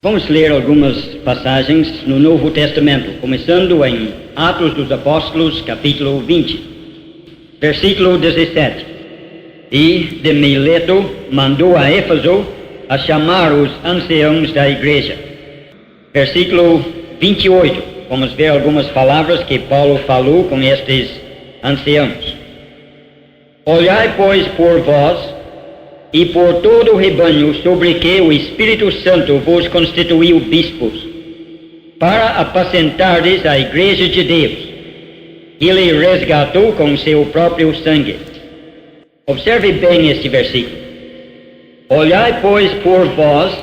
Vamos ler algumas passagens no Novo Testamento, começando em Atos dos Apóstolos, capítulo 20, versículo 17. E de Mileto mandou a Éfeso a chamar os anciãos da igreja. Versículo 28. Vamos ver algumas palavras que Paulo falou com estes anciãos. Olhai, pois, por vós e por todo o rebanho sobre que o Espírito Santo vos constituiu bispos, para apacentardes a igreja de Deus, que ele resgatou com seu próprio sangue. Observe bem este versículo. Olhai, pois, por vós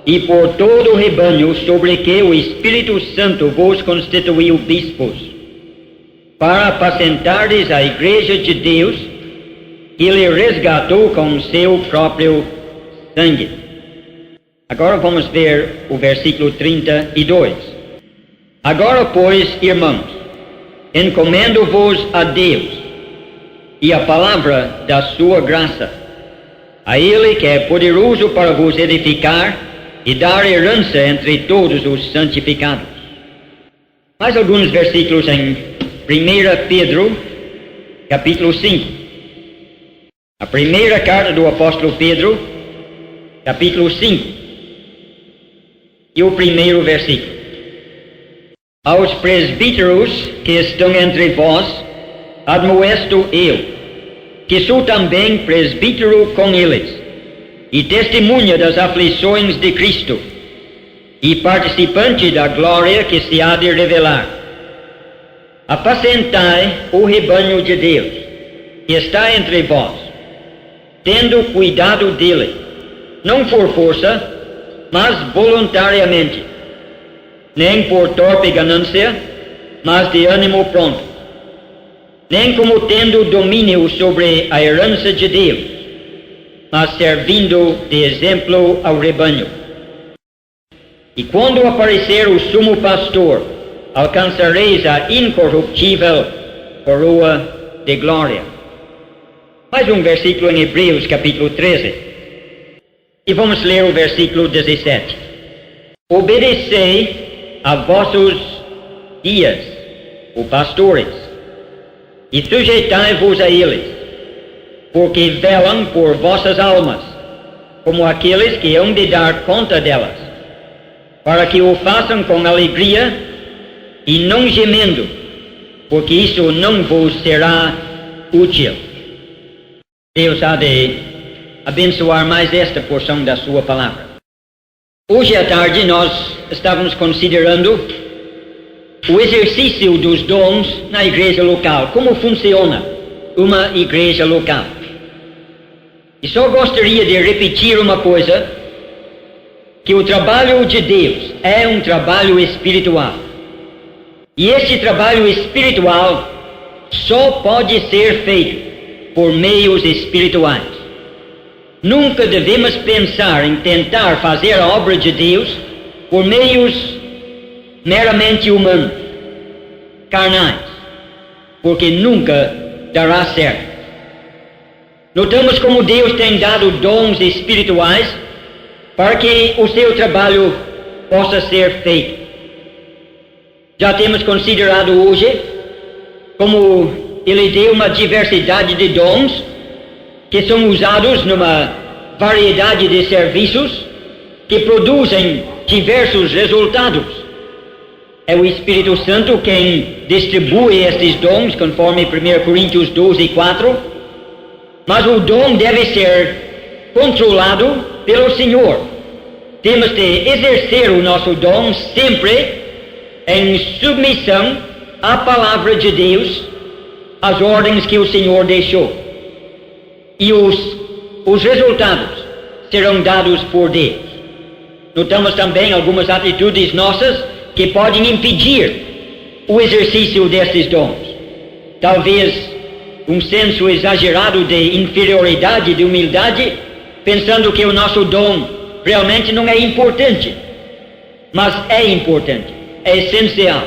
e por todo o rebanho sobre que o Espírito Santo vos constituiu bispos, para apacentardes a igreja de Deus, que ele resgatou com seu próprio sangue. Agora vamos ver o versículo 32. Agora, pois, irmãos, encomendo-vos a Deus e a palavra da sua graça, a Ele que é poderoso para vos edificar e dar herança entre todos os santificados. Mais alguns versículos em 1 Pedro, capítulo 5. A primeira carta do apóstolo Pedro, capítulo 5, e o primeiro versículo. Aos presbíteros que estão entre vós, admoesto eu, que sou também presbítero com eles, e testemunha das aflições de Cristo, e participante da glória que se há de revelar. Apacentai o rebanho de Deus, que está entre vós, tendo cuidado dele, não por força, mas voluntariamente, nem por torpe ganância, mas de ânimo pronto, nem como tendo domínio sobre a herança de Deus, mas servindo de exemplo ao rebanho. E quando aparecer o sumo pastor, alcançareis a incorruptível coroa de glória. Mais um versículo em Hebreus, capítulo 13. E vamos ler o versículo 17. Obedecei a vossos guias, os pastores, e sujeitai-vos a eles, porque velam por vossas almas, como aqueles que hão de dar conta delas, para que o façam com alegria e não gemendo, porque isso não vos será útil. Deus há de abençoar mais esta porção da sua palavra. Hoje à tarde nós estávamos considerando o exercício dos dons na igreja local, como funciona uma igreja local. E só gostaria de repetir uma coisa, que o trabalho de Deus é um trabalho espiritual. E este trabalho espiritual só pode ser feito por meios espirituais. Nunca devemos pensar em tentar fazer a obra de Deus por meios meramente humanos, carnais, porque nunca dará certo. Notamos como Deus tem dado dons espirituais para que o seu trabalho possa ser feito. Já temos considerado hoje como Ele deu uma diversidade de dons que são usados numa variedade de serviços que produzem diversos resultados. É o Espírito Santo quem distribui estes dons, conforme 1 Coríntios 12, 4. Mas o dom deve ser controlado pelo Senhor. Temos de exercer o nosso dom sempre em submissão à palavra de Deus, as ordens que o Senhor deixou. E os resultados serão dados por Deus. Notamos também algumas atitudes nossas que podem impedir o exercício desses dons. Talvez um senso exagerado de inferioridade, de humildade, pensando que o nosso dom realmente não é importante. Mas é importante, é essencial.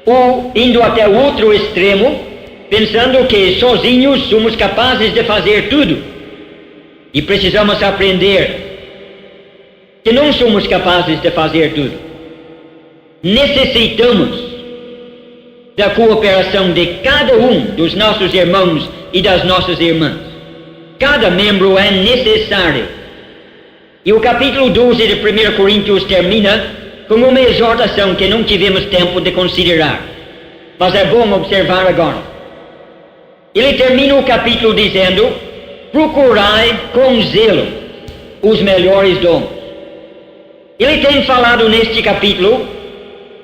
Ou indo até o outro extremo, pensando que sozinhos somos capazes de fazer tudo. E precisamos aprender que não somos capazes de fazer tudo. Necessitamos da cooperação de cada um dos nossos irmãos e das nossas irmãs. Cada membro é necessário. E o capítulo 12 de 1 Coríntios termina com uma exortação que não tivemos tempo de considerar, mas é bom observar agora. Ele termina o capítulo dizendo: procurai com zelo os melhores dons. Ele tem falado neste capítulo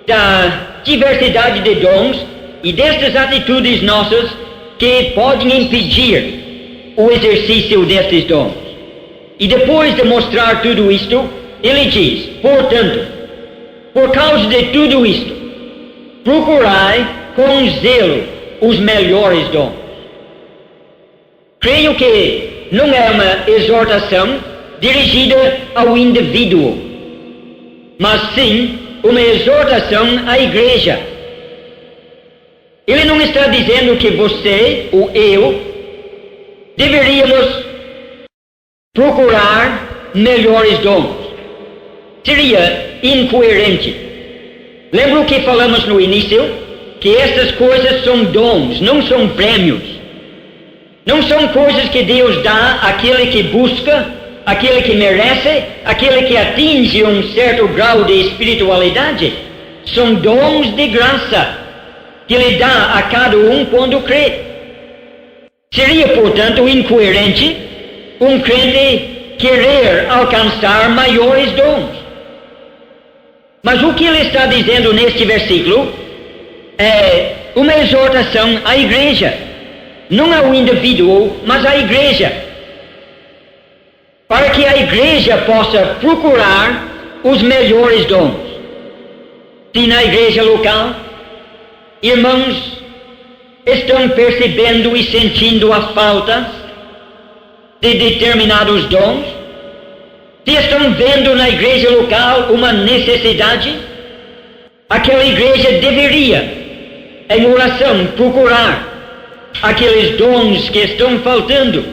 da diversidade de dons e destas atitudes nossas que podem impedir o exercício destes dons. E depois de mostrar tudo isto, ele diz: portanto, por causa de tudo isto, procurai com zelo os melhores dons. Creio que não é uma exortação dirigida ao indivíduo, mas sim uma exortação à igreja. Ele não está dizendo que você ou eu deveríamos procurar melhores dons. Seria incoerente. Lembra que falamos no início? Que estas coisas são dons, não são prêmios. Não são coisas que Deus dá àquele que busca, àquele que merece, àquele que atinge um certo grau de espiritualidade. São dons de graça que Ele dá a cada um quando crê. Seria, portanto, incoerente um crente querer alcançar maiores dons. Mas o que ele está dizendo neste versículo é uma exortação à igreja, não ao indivíduo, mas à igreja, para que a igreja possa procurar os melhores dons. Se na igreja local, irmãos estão percebendo e sentindo a falta de determinados dons, se estão vendo na igreja local uma necessidade, aquela igreja deveria, em oração, procurar aqueles dons que estão faltando,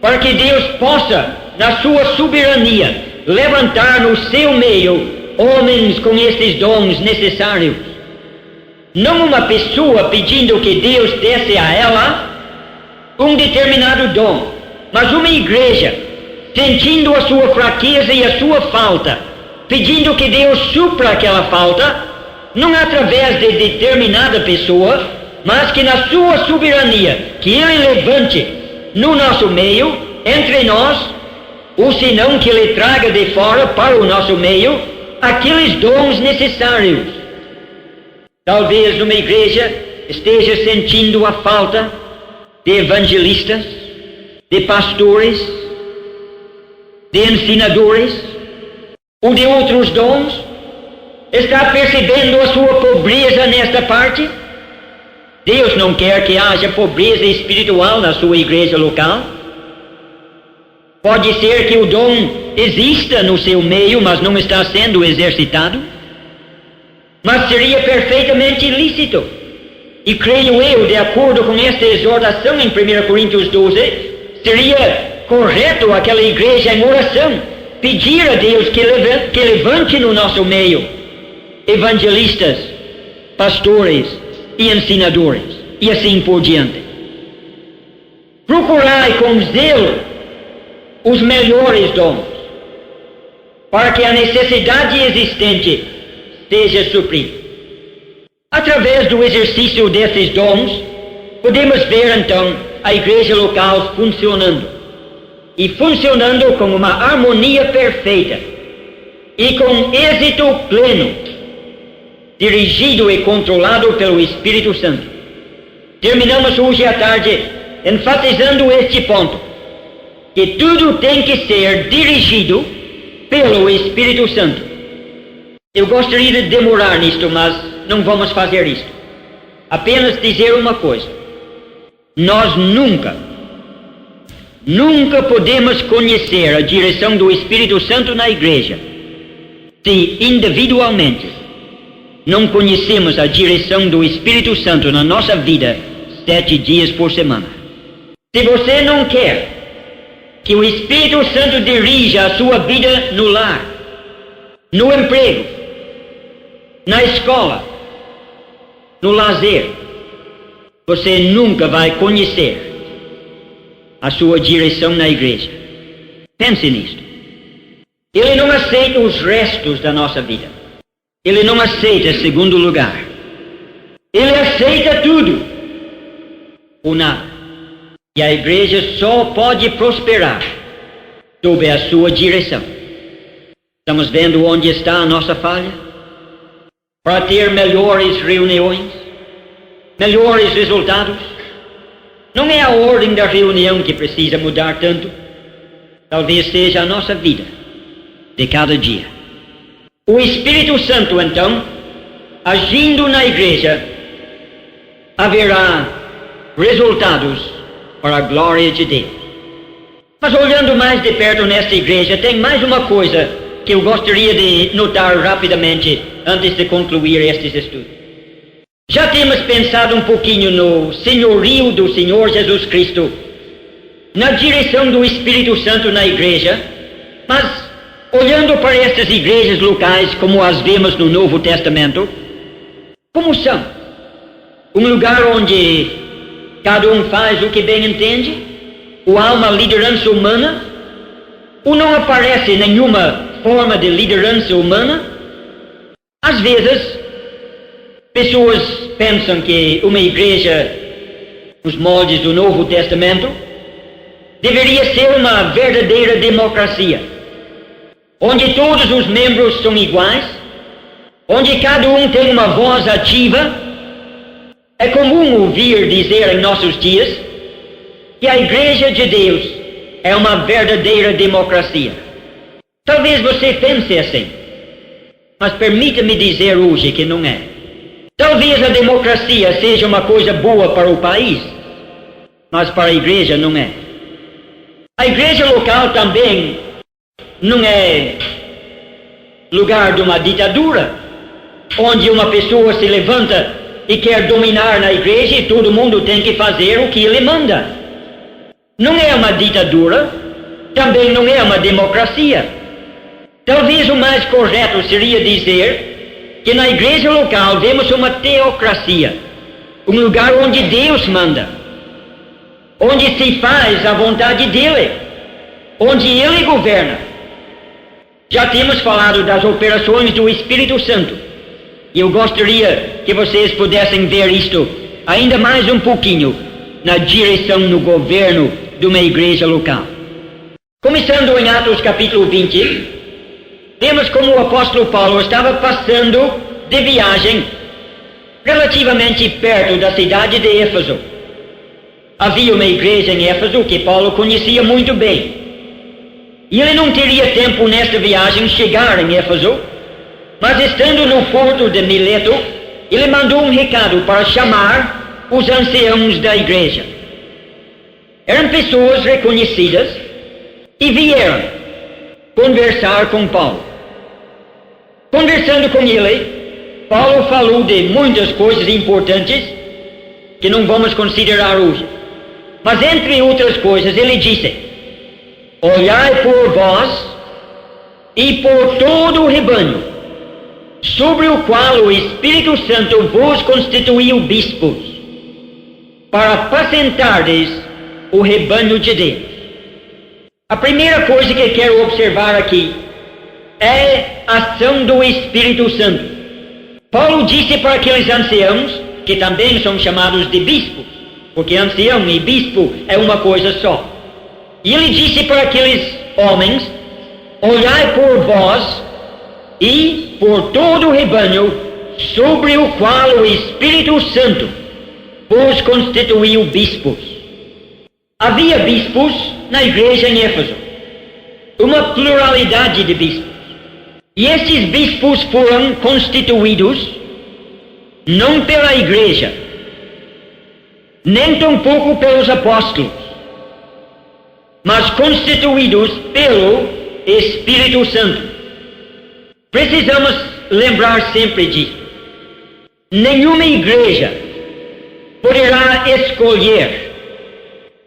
para que Deus possa, na sua soberania, levantar no seu meio homens com esses dons necessários. Não uma pessoa pedindo que Deus desse a ela um determinado dom, mas uma igreja sentindo a sua fraqueza e a sua falta, pedindo que Deus supra aquela falta, não através de determinada pessoa, mas que na sua soberania, que Ele levante no nosso meio, entre nós, ou senão que Ele traga de fora para o nosso meio, aqueles dons necessários. Talvez uma igreja esteja sentindo a falta de evangelistas, de pastores, de ensinadores, ou de outros dons. Está percebendo a sua pobreza nesta parte? Deus não quer que haja pobreza espiritual na sua igreja local. Pode ser que o dom exista no seu meio, mas não está sendo exercitado. Mas seria perfeitamente lícito, e creio eu, de acordo com esta exortação em 1 Coríntios 12, seria correto aquela igreja em oração pedir a Deus que levante no nosso meio evangelistas, pastores e ensinadores, e assim por diante. Procurai com zelo os melhores dons, para que a necessidade existente seja suprida. Através do exercício desses dons, podemos ver então a igreja local funcionando, e funcionando com uma harmonia perfeita, e com êxito pleno, dirigido e controlado pelo Espírito Santo. Terminamos hoje à tarde enfatizando este ponto, que tudo tem que ser dirigido pelo Espírito Santo. Eu gostaria de demorar nisto, mas não vamos fazer isto. Apenas dizer uma coisa: nós nunca podemos conhecer a direção do Espírito Santo na igreja se individualmente não conhecemos a direção do Espírito Santo na nossa vida 7 dias por semana. Se você não quer que o Espírito Santo dirija a sua vida no lar, no emprego, na escola, no lazer, você nunca vai conhecer a sua direção na igreja. Pense nisto. Ele não aceita os restos da nossa vida. Ele não aceita segundo lugar. Ele aceita tudo ou nada. E a igreja só pode prosperar sob a sua direção. Estamos vendo onde está a nossa falha? Para ter melhores reuniões, melhores resultados, não é a ordem da reunião que precisa mudar tanto. Talvez seja a nossa vida de cada dia. O Espírito Santo, então, agindo na igreja, haverá resultados para a glória de Deus. Mas olhando mais de perto nesta igreja, tem mais uma coisa que eu gostaria de notar rapidamente antes de concluir estes estudos. Já temos pensado um pouquinho no senhorio do Senhor Jesus Cristo, na direção do Espírito Santo na igreja, mas olhando para estas igrejas locais, como as vemos no Novo Testamento, como são? Um lugar onde cada um faz o que bem entende? Ou há uma liderança humana? Ou não aparece nenhuma forma de liderança humana? Às vezes, pessoas pensam que uma igreja, nos moldes do Novo Testamento, deveria ser uma verdadeira democracia, onde todos os membros são iguais, onde cada um tem uma voz ativa. É comum ouvir dizer em nossos dias que a Igreja de Deus é uma verdadeira democracia. Talvez você pense assim, mas permita-me dizer hoje que não é. Talvez a democracia seja uma coisa boa para o país, mas para a igreja não é. A igreja local também não é lugar de uma ditadura, onde uma pessoa se levanta e quer dominar na igreja e todo mundo tem que fazer o que ele manda. Não é uma ditadura, também não é uma democracia. Talvez o mais correto seria dizer que na igreja local vemos uma teocracia, um lugar onde Deus manda, onde se faz a vontade dele, onde ele governa. Já temos falado das operações do Espírito Santo, e eu gostaria que vocês pudessem ver isto ainda mais um pouquinho na direção no governo de uma igreja local. Começando em Atos capítulo 20, vemos como o apóstolo Paulo estava passando de viagem relativamente perto da cidade de Éfeso. Havia uma igreja em Éfeso que Paulo conhecia muito bem. E ele não teria tempo nesta viagem chegar em Éfeso, mas estando no porto de Mileto, ele mandou um recado para chamar os anciãos da igreja. Eram pessoas reconhecidas e vieram conversar com Paulo. Conversando com ele, Paulo falou de muitas coisas importantes que não vamos considerar hoje. Mas entre outras coisas ele disse: olhai por vós e por todo o rebanho, sobre o qual o Espírito Santo vos constituiu bispos, para apacentardes o rebanho de Deus. A primeira coisa que quero observar aqui é a ação do Espírito Santo. Paulo disse para aqueles anciãos, que também são chamados de bispos, porque ancião e bispo é uma coisa só. E ele disse para aqueles homens: olhai por vós e por todo o rebanho, sobre o qual o Espírito Santo vos constituiu bispos. Havia bispos na igreja em Éfeso, uma pluralidade de bispos. E esses bispos foram constituídos não pela igreja, nem tampouco pelos apóstolos, mas constituídos pelo Espírito Santo. Precisamos lembrar sempre disso. Nenhuma igreja poderá escolher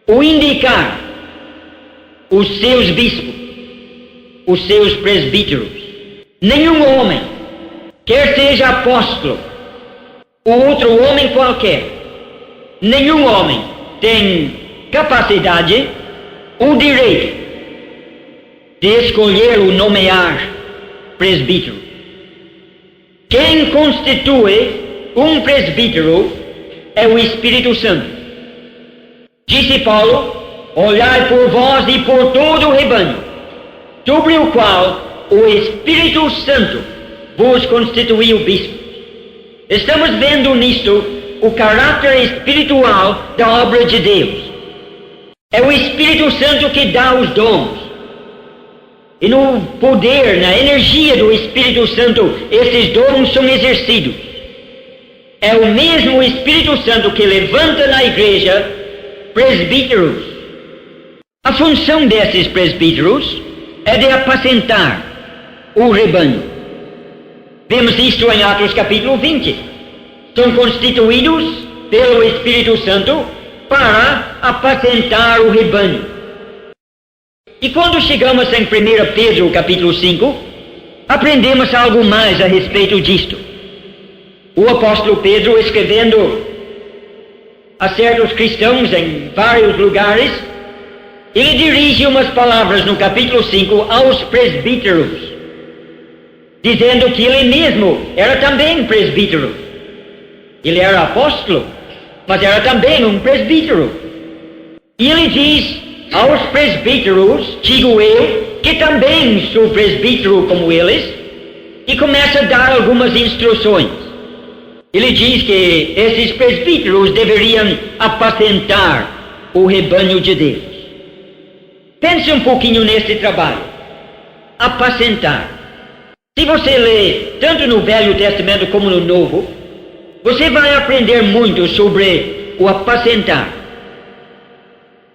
ou indicar os seus bispos, os seus presbíteros, Nenhum homem, quer seja apóstolo ou outro homem qualquer, nenhum homem tem capacidade ou direito de escolher ou nomear presbítero. Quem constitui um presbítero é o Espírito Santo. Disse Paulo: olhai por vós e por todo o rebanho, sobre o qual o Espírito Santo vos constituiu bispo. Estamos vendo nisto o caráter espiritual da obra de Deus. É o Espírito Santo que dá os dons. E no poder, na energia do Espírito Santo, esses dons são exercidos. É o mesmo Espírito Santo que levanta na igreja presbíteros. A função desses presbíteros é de apacentar o rebanho. Vemos isto em Atos capítulo 20. São constituídos pelo Espírito Santo para apacentar o rebanho. E quando chegamos em 1 Pedro capítulo 5, aprendemos algo mais a respeito disto. O apóstolo Pedro, escrevendo a certos cristãos em vários lugares, ele dirige umas palavras no capítulo 5 aos presbíteros, dizendo que ele mesmo era também presbítero. Ele era apóstolo, mas era também um presbítero. E ele diz aos presbíteros, digo eu, que também sou presbítero como eles, e começa a dar algumas instruções. Ele diz que esses presbíteros deveriam apacentar o rebanho de Deus. Pense um pouquinho nesse trabalho. Apacentar. Se você lê tanto no Velho Testamento como no Novo, você vai aprender muito sobre o apacentar.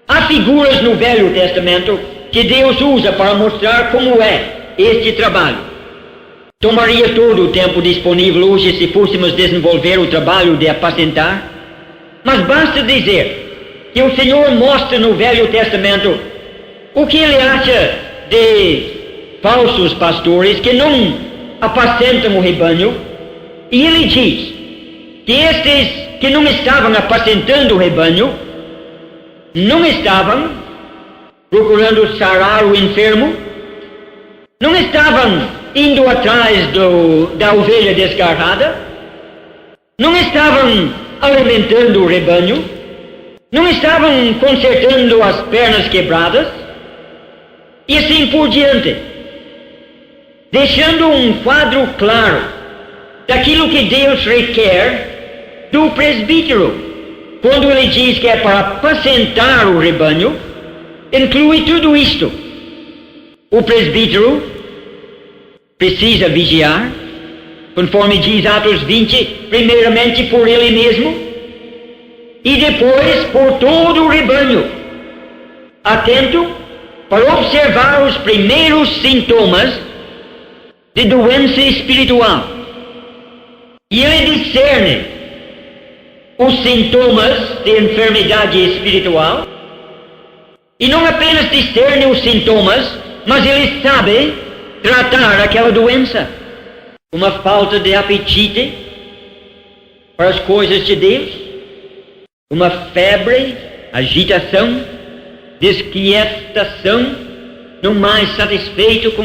Há figuras no Velho Testamento que Deus usa para mostrar como é este trabalho. Tomaria todo o tempo disponível hoje se fôssemos desenvolver o trabalho de apacentar, mas basta dizer que o Senhor mostra no Velho Testamento o que ele acha de falsos pastores que não apacentam o rebanho, e ele diz que estes que não estavam apacentando o rebanho, não estavam procurando sarar o enfermo, não estavam indo atrás da ovelha desgarrada, não estavam alimentando o rebanho, não estavam consertando as pernas quebradas, e assim por diante, deixando um quadro claro daquilo que Deus requer do presbítero. Quando ele diz que é para apacentar o rebanho, inclui tudo isto. O presbítero precisa vigiar, conforme diz Atos 20, primeiramente por ele mesmo, e depois por todo o rebanho, atento para observar os primeiros sintomas de doença espiritual. E ele discerne os sintomas de enfermidade espiritual, e não apenas discerne os sintomas, mas ele sabe tratar aquela doença. Uma falta de apetite para as coisas de Deus, uma febre, agitação, desquietação, não mais satisfeito com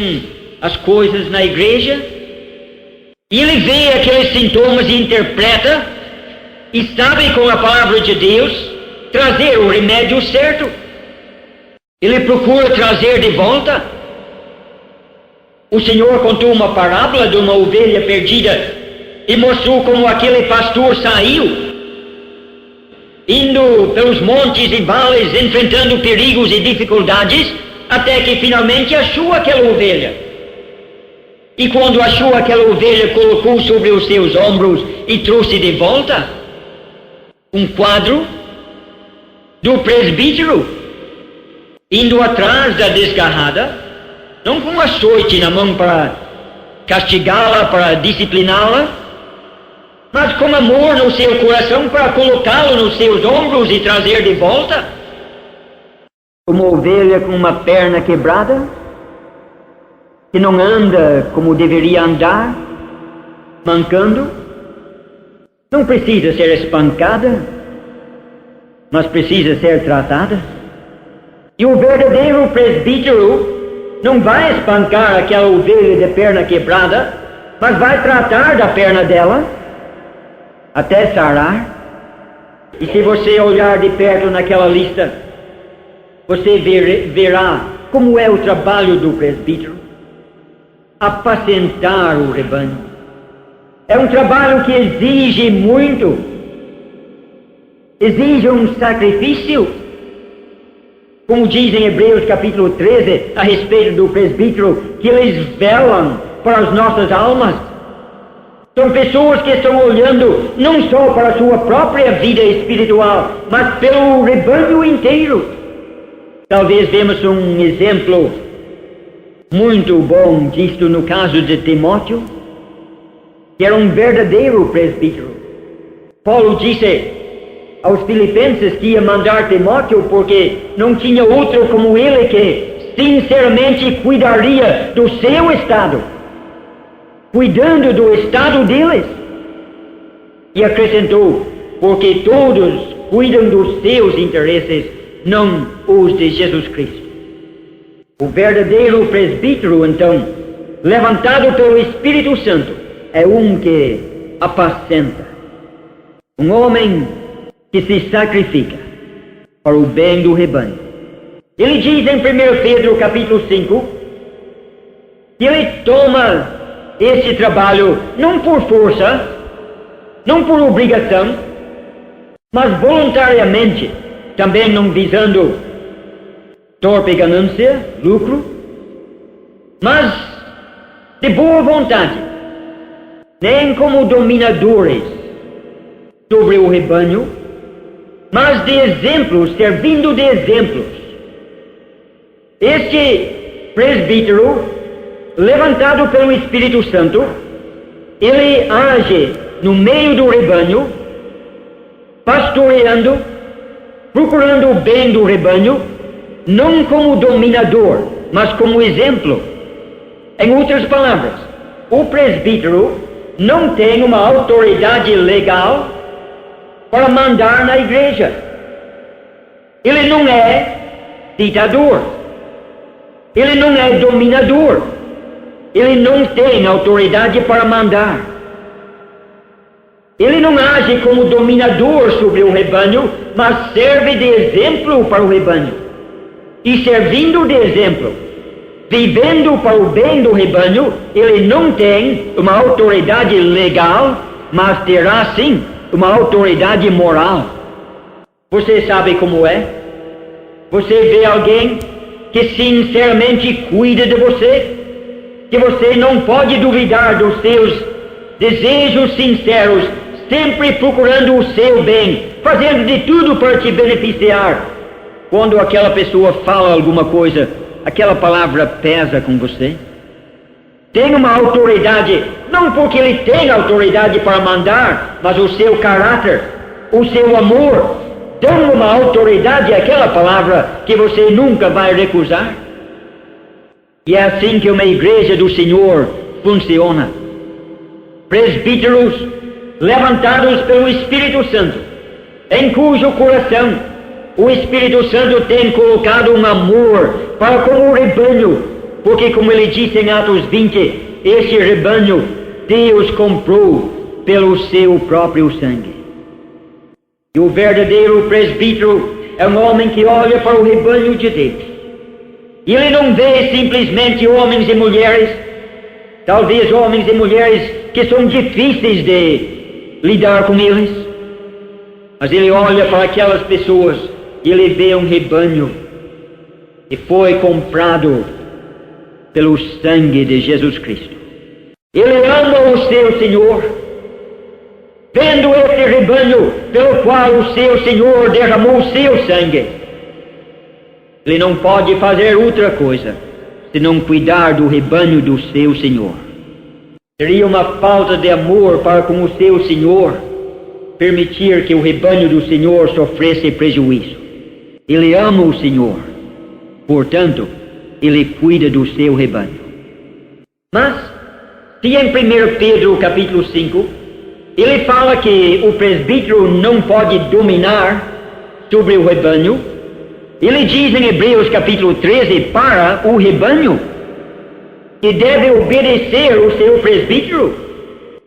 as coisas na igreja, e ele vê aqueles sintomas e interpreta, e sabe com a palavra de Deus trazer o remédio certo. Ele procura trazer de volta. O Senhor contou uma parábola de uma ovelha perdida e mostrou como aquele pastor saiu, indo pelos montes e vales, enfrentando perigos e dificuldades, até que finalmente achou aquela ovelha. E quando achou aquela ovelha, colocou sobre os seus ombros e trouxe de volta um quadro do presbítero, indo atrás da desgarrada, não com um açoite na mão para castigá-la, para discipliná-la, mas com amor no seu coração para colocá-lo nos seus ombros e trazer de volta. Uma ovelha com uma perna quebrada, que não anda como deveria andar, mancando, não precisa ser espancada, mas precisa ser tratada. E o verdadeiro presbítero não vai espancar aquela ovelha de perna quebrada, mas vai tratar da perna dela até sarar. E se você olhar de perto naquela lista, você verá como é o trabalho do presbítero: apacentar o rebanho. É um trabalho que exige muito, exige um sacrifício. Como diz em Hebreus capítulo 13, a respeito do presbítero, que eles velam para as nossas almas. São pessoas que estão olhando não só para a sua própria vida espiritual, mas pelo rebanho inteiro. Talvez vemos um exemplo muito bom disto no caso de Timóteo, que era um verdadeiro presbítero. Paulo disse aos filipenses que ia mandar Timóteo porque não tinha outro como ele que sinceramente cuidaria do seu estado, cuidando do estado deles. E acrescentou: porque todos cuidam dos seus interesses, não os de Jesus Cristo. O verdadeiro presbítero, então, levantado pelo Espírito Santo, é um que apacenta, um homem que se sacrifica para o bem do rebanho. Ele diz em 1 Pedro capítulo 5 que ele toma esse trabalho não por força, não por obrigação, mas voluntariamente, também não visando torpe ganância, lucro, mas de boa vontade, nem como dominadores sobre o rebanho, mas de exemplos, servindo de exemplos. Este presbítero, levantado pelo Espírito Santo, ele age no meio do rebanho, pastoreando, procurando o bem do rebanho, não como dominador, mas como exemplo. Em outras palavras, o presbítero não tem uma autoridade legal para mandar na igreja. Ele não é ditador, ele não é dominador, ele não tem autoridade para mandar. Ele não age como dominador sobre o rebanho, mas serve de exemplo para o rebanho. E servindo de exemplo, vivendo para o bem do rebanho, ele não tem uma autoridade legal, mas terá sim uma autoridade moral. Você sabe como é? Você vê alguém que sinceramente cuida de você, que você não pode duvidar dos seus desejos sinceros, sempre procurando o seu bem, fazendo de tudo para te beneficiar. Quando aquela pessoa fala alguma coisa, aquela palavra pesa com você. Tem uma autoridade, não porque ele tem autoridade para mandar, mas o seu caráter, o seu amor, dão uma autoridade àquela palavra que você nunca vai recusar. E é assim que uma igreja do Senhor funciona. Presbíteros levantados pelo Espírito Santo, em cujo coração o Espírito Santo tem colocado um amor para com o rebanho, porque, como ele disse em Atos 20, este rebanho Deus comprou pelo seu próprio sangue. E o verdadeiro presbítero é um homem que olha para o rebanho de Deus. E ele não vê simplesmente homens e mulheres, talvez homens e mulheres que são difíceis de lidar com eles, mas ele olha para aquelas pessoas e ele vê um rebanho que foi comprado pelo sangue de Jesus Cristo. Ele ama o seu Senhor, vendo esse rebanho pelo qual o seu Senhor derramou o seu sangue. Ele não pode fazer outra coisa senão cuidar do rebanho do seu Senhor. Seria uma falta de amor para com o seu Senhor permitir que o rebanho do Senhor sofresse prejuízo. Ele ama o Senhor, portanto, ele cuida do seu rebanho. Mas, se em 1 Pedro capítulo 5, ele fala que o presbítero não pode dominar sobre o rebanho, ele diz em Hebreus capítulo 13 para o rebanho que deve obedecer o seu presbítero,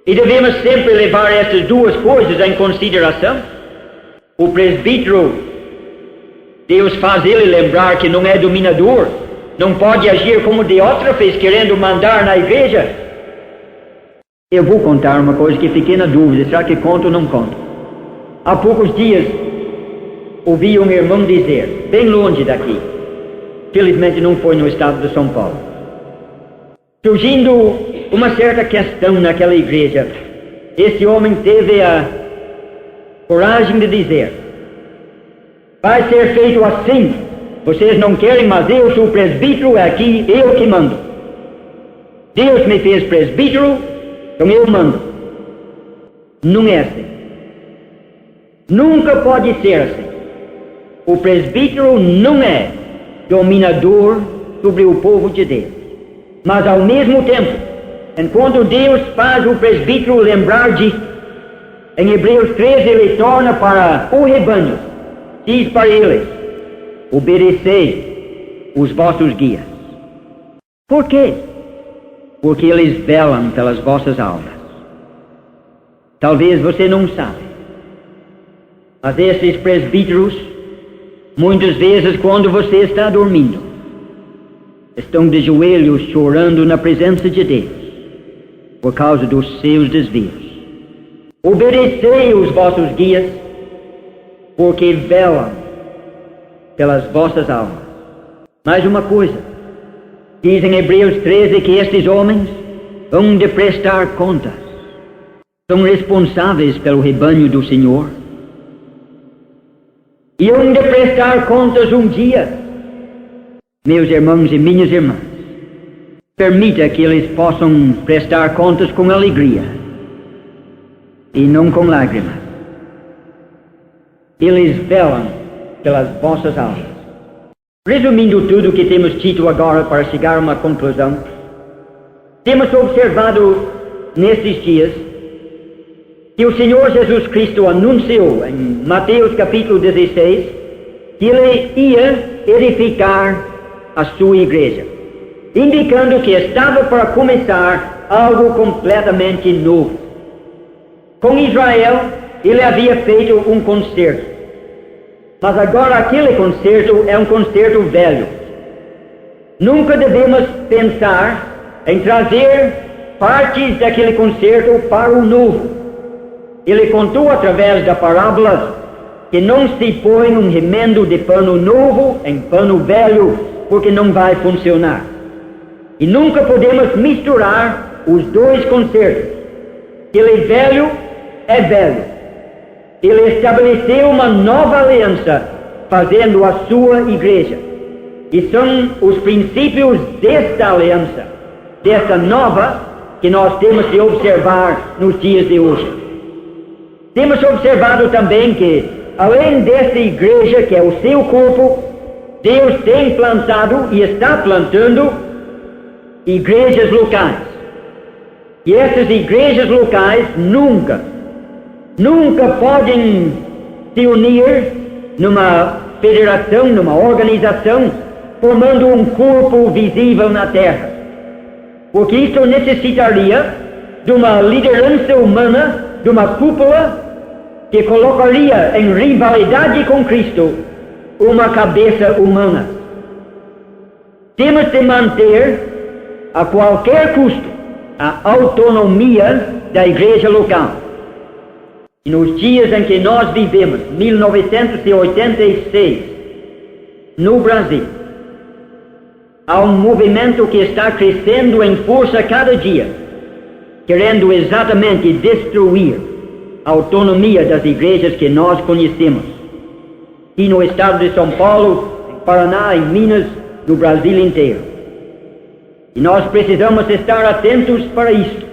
e devemos sempre levar essas duas coisas em consideração. O presbítero, Deus faz ele lembrar que não é dominador, não pode agir como Diótrefes, querendo mandar na igreja. Eu vou contar uma coisa que fiquei na dúvida, será que conto ou não conto? Há poucos dias, ouvi um irmão dizer, bem longe daqui, felizmente não foi no estado de São Paulo, surgindo uma certa questão naquela igreja, esse homem teve a coragem de dizer, vai ser feito assim, vocês não querem, mas eu sou presbítero, é aqui eu que mando. Deus me fez presbítero, então eu mando. Não é assim. Nunca pode ser assim. O presbítero não é dominador sobre o povo de Deus. Mas ao mesmo tempo, enquanto Deus faz o presbítero lembrar disso, em Hebreus 13 ele torna para o rebanho, diz para eles, obedecei os vossos guias. Por quê? Porque eles velam pelas vossas almas. Talvez você não sabe, mas esses presbíteros, muitas vezes quando você está dormindo, estão de joelhos chorando na presença de Deus, por causa dos seus desvios. Obedecei os vossos guias, porque velam pelas vossas almas. Mais uma coisa, diz em Hebreus 13 que estes homens hão de prestar contas, são responsáveis pelo rebanho do Senhor, e hão de prestar contas um dia. Meus irmãos e minhas irmãs, permita que eles possam prestar contas com alegria e não com lágrimas. Eles velam pelas vossas almas. Resumindo tudo o que temos dito agora para chegar a uma conclusão, temos observado nesses dias que o Senhor Jesus Cristo anunciou em Mateus capítulo 16 que Ele ia edificar a sua igreja, indicando que estava para começar algo completamente novo. Com Israel, Ele havia feito um concerto, mas agora aquele concerto é um concerto velho. Nunca devemos pensar em trazer partes daquele concerto para o novo. Ele contou através da parábola que não se põe um remendo de pano novo em pano velho, porque não vai funcionar. E nunca podemos misturar os dois concertos. Ele velho é velho. Ele estabeleceu uma nova aliança, fazendo a sua igreja. E são os princípios desta aliança, desta nova, que nós temos de observar nos dias de hoje. Temos observado também que, além desta igreja, que é o seu corpo, Deus tem plantado e está plantando igrejas locais. E essas igrejas locais nunca podem se unir numa federação, numa organização, formando um corpo visível na terra. Porque isso necessitaria de uma liderança humana, de uma cúpula que colocaria em rivalidade com Cristo uma cabeça humana. Temos de manter a qualquer custo a autonomia da igreja local. E nos dias em que nós vivemos, 1986, no Brasil, há um movimento que está crescendo em força cada dia, querendo exatamente destruir a autonomia das igrejas que nós conhecemos. E no estado de São Paulo, em Paraná, em Minas, no Brasil inteiro. E nós precisamos estar atentos para isso,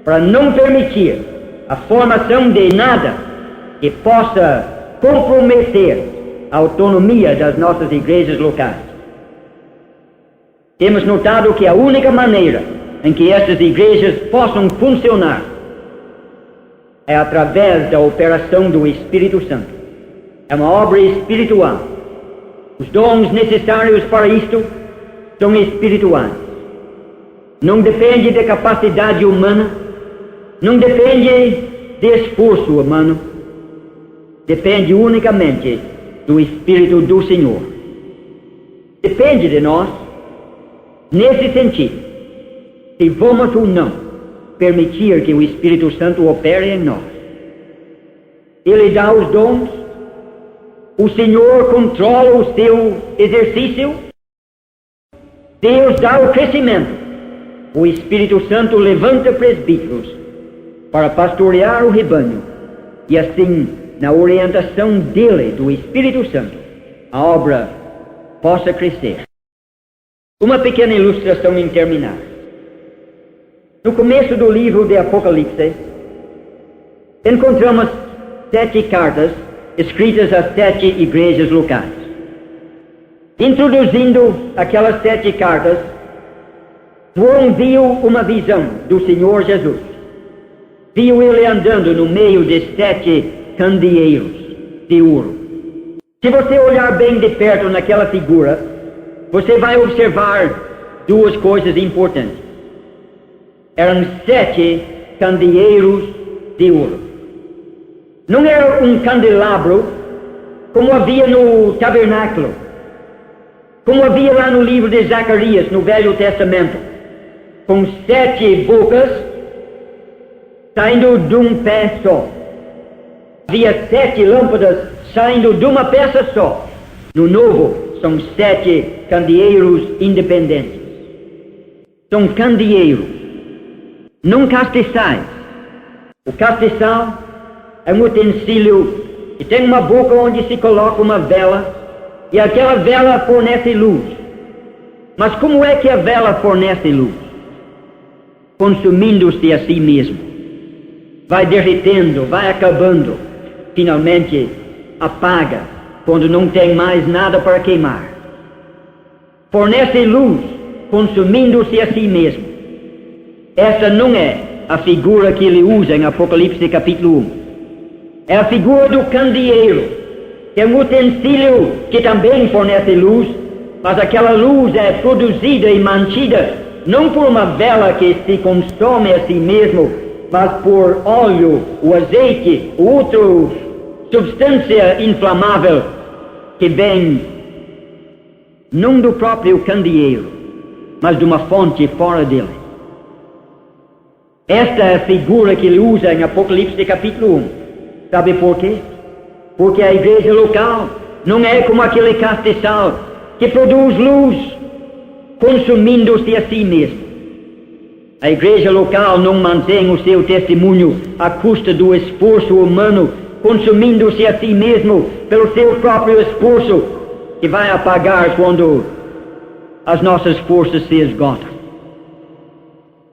para não permitir a formação de nada que possa comprometer a autonomia das nossas igrejas locais. Temos notado que a única maneira em que essas igrejas possam funcionar é através da operação do Espírito Santo. É uma obra espiritual. Os dons necessários para isto são espirituais. Não depende da capacidade humana, não depende de esforço humano, depende unicamente do Espírito do Senhor. Depende de nós, nesse sentido, se vamos ou não permitir que o Espírito Santo opere em nós. Ele dá os dons, o Senhor controla o seu exercício, Deus dá o crescimento. O Espírito Santo levanta presbíteros para pastorear o rebanho, e assim, na orientação dele, do Espírito Santo, a obra possa crescer. Uma pequena ilustração em terminar. No começo do livro de Apocalipse, encontramos 7 cartas escritas às 7 igrejas locais. Introduzindo aquelas 7 cartas, João viu uma visão do Senhor Jesus. Viu ele andando no meio de 7 candeeiros de ouro. Se você olhar bem de perto naquela figura, você vai observar 2 coisas importantes. Eram 7 candeeiros de ouro. Não era um candelabro como havia no tabernáculo, como havia lá no livro de Zacarias, no Velho Testamento, com 7 bocas saindo de um pé só. Havia 7 lâmpadas saindo de uma peça só. No Novo, são 7 candeeiros independentes. São candeeiros, não castiçais. O castiçal é um utensílio que tem uma boca onde se coloca uma vela, e aquela vela fornece luz. Mas como é que a vela fornece luz? Consumindo-se a si mesmo. Vai derretendo, vai acabando, finalmente apaga quando não tem mais nada para queimar. Fornece luz, consumindo-se a si mesmo. Essa não é a figura que ele usa em Apocalipse capítulo 1. É a figura do candeeiro, que é um utensílio que também fornece luz, mas aquela luz é produzida e mantida não por uma vela que se consome a si mesmo, mas por óleo, o azeite, outra substância inflamável que vem não do próprio candeeiro, mas de uma fonte fora dele. Esta é a figura que ele usa em Apocalipse capítulo 1. Sabe por quê? Porque a igreja local não é como aquele castiçal que produz luz consumindo-se a si mesmo. A igreja local não mantém o seu testemunho à custa do esforço humano, consumindo-se a si mesmo pelo seu próprio esforço, que vai apagar quando as nossas forças se esgotam.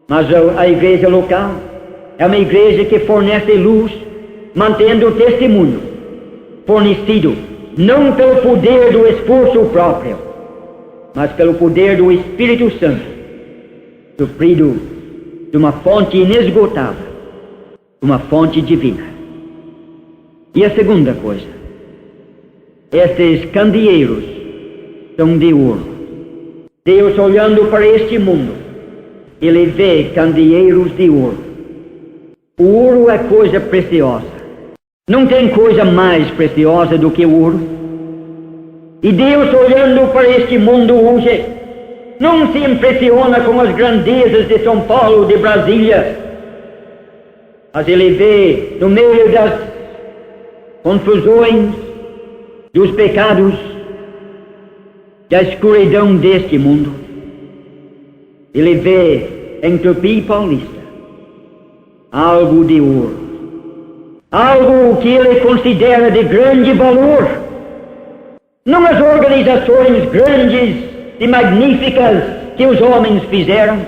Mas a igreja local é uma igreja que fornece luz, mantendo o testemunho, fornecido não pelo poder do esforço próprio, mas pelo poder do Espírito Santo, suprido de uma fonte inesgotável, uma fonte divina. E a segunda coisa, estes candeeiros são de ouro. Deus, olhando para este mundo, ele vê candeeiros de ouro. O ouro é coisa preciosa. Não tem coisa mais preciosa do que o ouro. E Deus, olhando para este mundo hoje, não se impressiona com as grandezas de São Paulo, de Brasília, mas ele vê no meio das confusões, dos pecados, da escuridão deste mundo, ele vê em Tupi Paulista algo de ouro, algo que ele considera de grande valor. Não as organizações grandes e magníficas que os homens fizeram,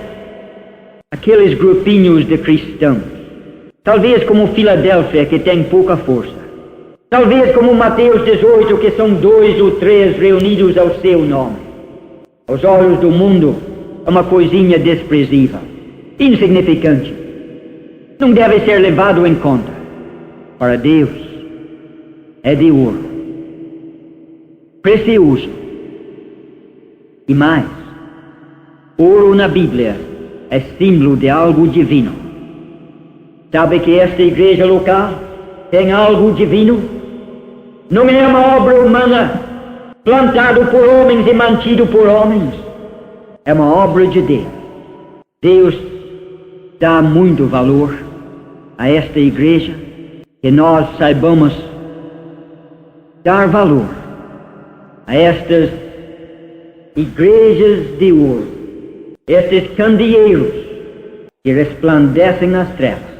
aqueles grupinhos de cristãos, talvez como Filadélfia, que tem pouca força, talvez como Mateus 18, que são 2 ou 3 reunidos ao seu nome. Aos olhos do mundo, é uma coisinha desprezível. insignificante, não deve ser levado em conta. Para Deus, é de ouro, precioso. E mais, ouro na Bíblia é símbolo de algo divino. Sabe que esta igreja local tem algo divino? Não é uma obra humana, plantado por homens e mantido por homens. É uma obra de Deus. Deus dá muito valor a esta igreja, que nós saibamos dar valor a estas igrejas de ouro, estes candeeiros que resplandecem nas trevas.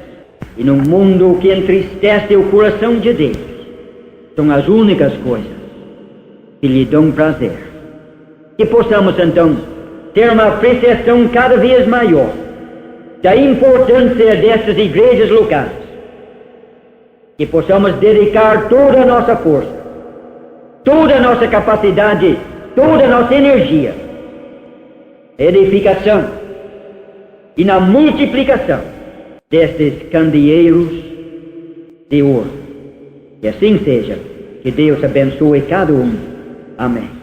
E num mundo que entristece o coração de Deus, são as únicas coisas que lhe dão prazer. Que possamos então ter uma apreciação cada vez maior da importância destas igrejas locais. Que possamos dedicar toda a nossa força, toda a nossa capacidade, toda a nossa energia, edificação e na multiplicação destes candeeiros de ouro. Que assim seja. Que Deus abençoe cada um. Amém.